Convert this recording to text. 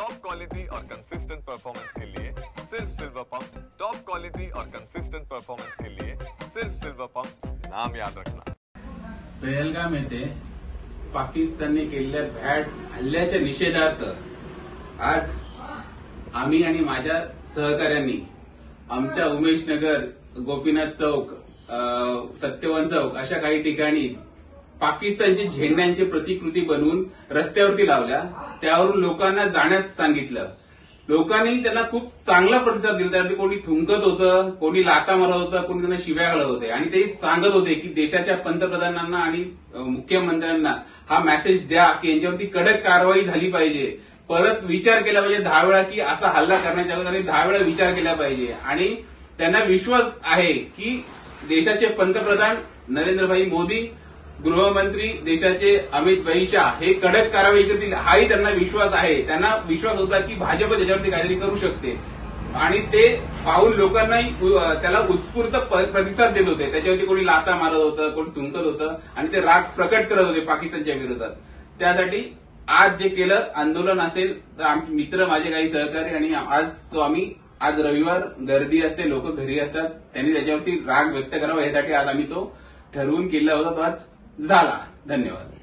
Top quality और consistent performance के लिए सिर्फ सिल्वर पंप। टॉप क्वालिटी और कंसिस्टेंट परफॉर्मेंस के लिए सिर्फ सिल्वर पंप, नाम याद रखना। पहलगाम येथे पाकिस्तानने केलेल्या भ्याड हल्ल्याच्या निषेधार्थ आज आम्ही आणि माझ्या सहकाऱ्यांनी आमच्या उमेश नगर, गोपीनाथ चौक, सत्यवन चौक अशा काही ठिकाणी पाकिस्तानचे झेंड्यांची प्रतिकृती बनवून रस्त्यावरती लावल्या। त्यावरून लोकांना जाण्यास सांगितलं। लोकांनी त्यांना खूप चांगला प्रतिसाद दिला। त्यावरती कोणी थुंकत होतं, कोणी लाथा मारत होतं, कोणी त्यांना शिव्या घालत होते आणि ते सांगत होते की देशाच्या पंतप्रधानांना आणि मुख्यमंत्र्यांना हा मेसेज द्या की यांच्यावरती कडक कारवाई झाली पाहिजे। परत विचार केला पाहिजे 10 वेळा की असा हल्ला करण्याच्या अगोदर 10 वेळा विचार केला पाहिजे। आणि त्यांना विश्वास आहे की देशाचे पंतप्रधान नरेंद्रभाई मोदी, गृहमंत्री देशाचे अमित भाई शाह हे कडक कारवाई करतील, हाही त्यांना विश्वास आहे। त्यांना विश्वास होता की भाजप त्याच्यावरती काहीतरी करू शकते आणि ते पाहून लोकांनाही त्याला उत्स्फूर्त प्रतिसाद देत होते। त्याच्यावरती कोणी लाथा मारत होतं, कोणी थुंकत होतं आणि ते राग प्रकट करत होते पाकिस्तानच्या विरोधात। त्यासाठी आज जे केलं आंदोलन असेल तर आमचे मित्र, माझे काही सहकारी आणि आज रविवार गर्दी असते, लोक घरी असतात, त्यांनी त्याच्यावरती राग व्यक्त करावा यासाठी आज आम्ही तो ठरवून केला होता, तो आज झाला। धन्यवाद।